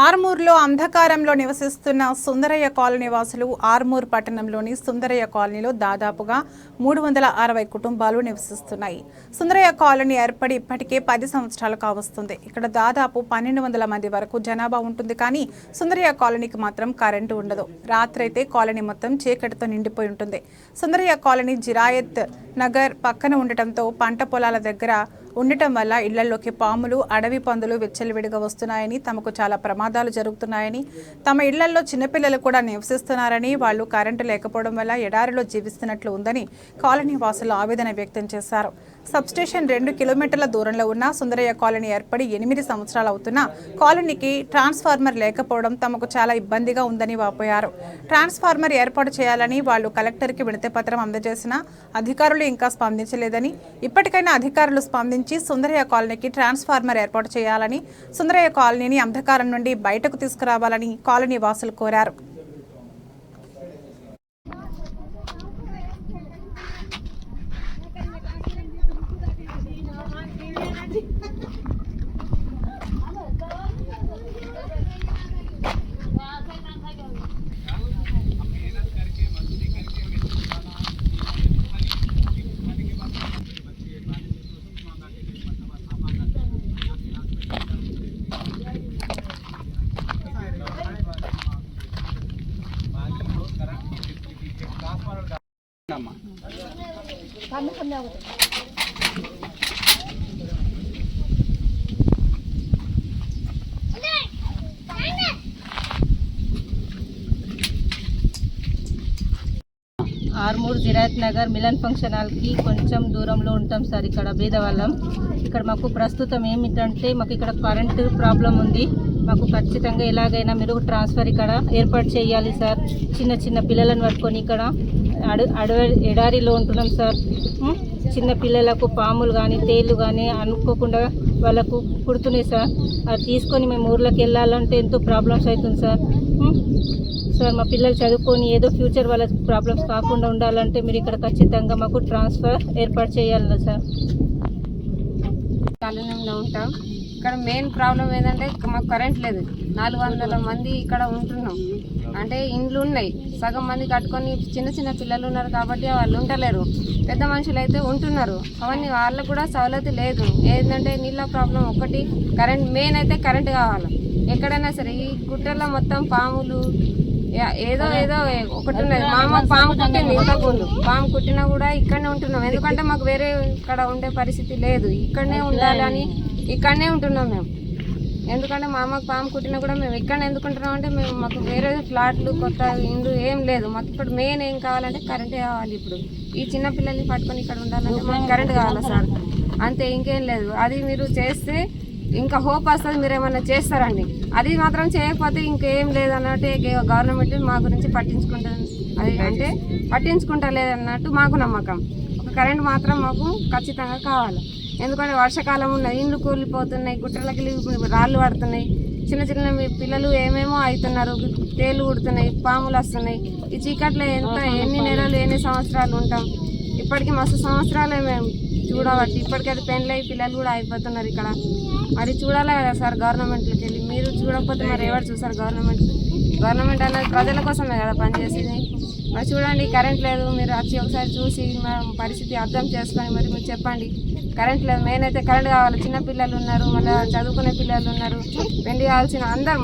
ఆర్మూర్లో అంధకారంలో నివసిస్తున్న సుందరయ్య కాలనీ వాసులు ఆర్మూర్ పట్టణంలోని సుందరయ్య కాలనీలో దాదాపుగా 360 కుటుంబాలు నివసిస్తున్నాయి. సుందరయ్య కాలనీ ఏర్పడి ఇప్పటికే 10 సంవత్సరాలు కావస్తుంది. ఇక్కడ దాదాపు 1200 మంది వరకు జనాభా ఉంటుంది. కానీ సుందరయ్య కాలనీకి మాత్రం కరెంటు ఉండదు. రాత్రైతే కాలనీ మొత్తం చీకటితో నిండిపోయి ఉంటుంది. సుందరయ్య కాలనీ జిరాయత్ నగర్ పక్కన ఉండటంతో పంట పొలాల దగ్గర ఉండటం వల్ల ఇళ్లలోకి పాములు, అడవి పందులు విచ్చలవిడిగా వస్తున్నాయని, తమకు చాలా ప్రమాదాలు జరుగుతున్నాయని, తమ ఇళ్లలో చిన్నపిల్లలు కూడా నివసిస్తున్నారని, వాళ్ళు కరెంటు లేకపోవడం వల్ల ఎడారిలో జీవిస్తున్నట్లు ఉందని కాలనీ వాసులు ఆవేదన వ్యక్తం చేశారు. సబ్స్టేషన్ 2 కిలోమీటర్ల దూరంలో ఉన్న సుందరయ్య కాలనీ ఏర్పడి 8 సంవత్సరాలు అవుతున్నా కాలనీకి ట్రాన్స్ఫార్మర్ లేకపోవడం తమకు చాలా ఇబ్బందిగా ఉందని వాపోయారు. ట్రాన్స్ఫార్మర్ ఏర్పాటు చేయాలని వాళ్ళు కలెక్టర్కి వినతి పత్రం అందజేసినా అధికారులు ఇంకా స్పందించలేదని, ఇప్పటికైనా అధికారులు స్పందించి సుందరయ్య కాలనీకి ట్రాన్స్ఫార్మర్ ఏర్పాటు చేయాలని, సుందరయ్య కాలనీని అంధకారం నుండి బయటకు తీసుకురావాలని కాలనీ వాసులు కోరారు. ఆర్మూర్ జిరాయత్ నగర్ మిలన్ ఫంక్షన్ హాల్కి కొంచెం దూరంలో ఉంటాం సార్. ఇక్కడ బీదవాళ్ళం. ఇక్కడ మాకు ప్రస్తుతం ఏమిటంటే మాకు ఇక్కడ కరెంటు ప్రాబ్లం ఉంది. మాకు ఖచ్చితంగా ఎలాగైనా మీరు ట్రాన్స్ఫర్ ఇక్కడ ఏర్పాటు చేయాలి సార్. చిన్న చిన్న పిల్లలను పట్టుకొని ఇక్కడ ఎడారిలో ఉంటున్నాం సార్. చిన్న పిల్లలకు పాములు కానీ తేళ్ళు కానీ అనుకోకుండా వాళ్ళకు కుడుతున్నాయి సార్. అది తీసుకొని మేము ఊర్లోకి వెళ్ళాలంటే ఎంతో ప్రాబ్లమ్స్ అవుతుంది సార్. సార్ మా పిల్లలు చదువుకొని ఏదో ఫ్యూచర్ వాళ్ళ ప్రాబ్లమ్స్ కాకుండా ఉండాలంటే మీరు ఇక్కడ ఖచ్చితంగా మాకు ట్రాన్స్ఫర్ ఏర్పాటు చేయాలి సార్. కాలనీలో ఉంటాం. ఇక్కడ మెయిన్ ప్రాబ్లం ఏంటంటే మాకు కరెంట్ లేదు. 400 మంది ఇక్కడ ఉంటున్నాం. అంటే ఇండ్లు ఉన్నాయి, సగం మంది కట్టుకొని చిన్న చిన్న పిల్లలు ఉన్నారు కాబట్టి వాళ్ళు ఉండలేరు. పెద్ద మనుషులు అయితే ఉంటున్నారు. అవన్నీ వాళ్ళకు కూడా సవలతి లేదు. ఏంటంటే నీళ్ళ ప్రాబ్లం ఒకటి, కరెంట్ మెయిన్ అయితే కరెంట్ కావాలి. ఎక్కడైనా సరే ఈ గుట్టల్లో మొత్తం పాములు ఏదో ఒకటి ఉన్నది. మా అమ్మ పాము కుట్టింది ఇంతకుముందు. పాము కుట్టినా కూడా ఇక్కడనే ఉంటున్నాం. ఎందుకంటే మాకు వేరే ఇక్కడ ఉండే పరిస్థితి లేదు. ఇక్కడనే ఉండాలని ఇక్కడనే ఉంటున్నాం మేము. ఎందుకంటే మా అమ్మకు పాము కుట్టినా కూడా మేము ఇక్కడనే ఎందుకుంటున్నాం అంటే మాకు వేరే ఫ్లాట్లు కొత్త ఇండ్లు ఏం లేదు. మాకు ఇప్పుడు మెయిన్ ఏం కావాలంటే కరెంటే కావాలి. ఇప్పుడు ఈ చిన్న పిల్లల్ని పట్టుకొని ఇక్కడ ఉండాలంటే మాకు కరెంట్ కావాలి సార్. అంతే, ఇంకేం లేదు. అది మీరు చేస్తే ఇంకా హోప్ వస్తుంది, మీరు ఏమన్నా చేస్తారండి. అది మాత్రం చేయకపోతే ఇంకేం లేదన్నట్టు గవర్నమెంట్ మా గురించి పట్టించుకుంటుంది. అది అంటే పట్టించుకుంటా లేదన్నట్టు మాకు నమ్మకం. ఒక కరెంట్ మాత్రం మాకు ఖచ్చితంగా కావాలి. ఎందుకంటే వర్షాకాలం ఉన్నది, ఇండ్లు కూలిపోతున్నాయి, గుట్టలకి రాళ్ళు పడుతున్నాయి, చిన్న చిన్న పిల్లలు ఏమేమో అవుతున్నారు, తేలు కుడుతున్నాయి, పాములు వస్తున్నాయి. ఈ చీకట్లో ఎన్ని నెలలు ఎన్ని సంవత్సరాలు ఉంటాం. ఇప్పటికీ మస్తు సంవత్సరాలే మేము చూడబట్టి. ఇప్పటికైతే పెళ్ళై పిల్లలు కూడా అయిపోతున్నారు ఇక్కడ. మరి చూడాలి కదా సార్ గవర్నమెంట్లోకి వెళ్ళి. మీరు చూడకపోతే మరి ఎవరు చూసారు? గవర్నమెంట్ అనేది ప్రజల కోసమే కదా పనిచేసేది. మరి చూడండి, కరెంట్ లేదు. మీరు వచ్చి ఒకసారి చూసి మా పరిస్థితి అర్థం చేసుకొని మరి మీరు చెప్పండి. కరెంట్ లేదు, మెయిన్ అయితే కరెంట్ కావాలి. చిన్న పిల్లలు ఉన్నారు, మళ్ళీ చదువుకునే పిల్లలు ఉన్నారు, పెళ్లి కావాల్సిన అందరు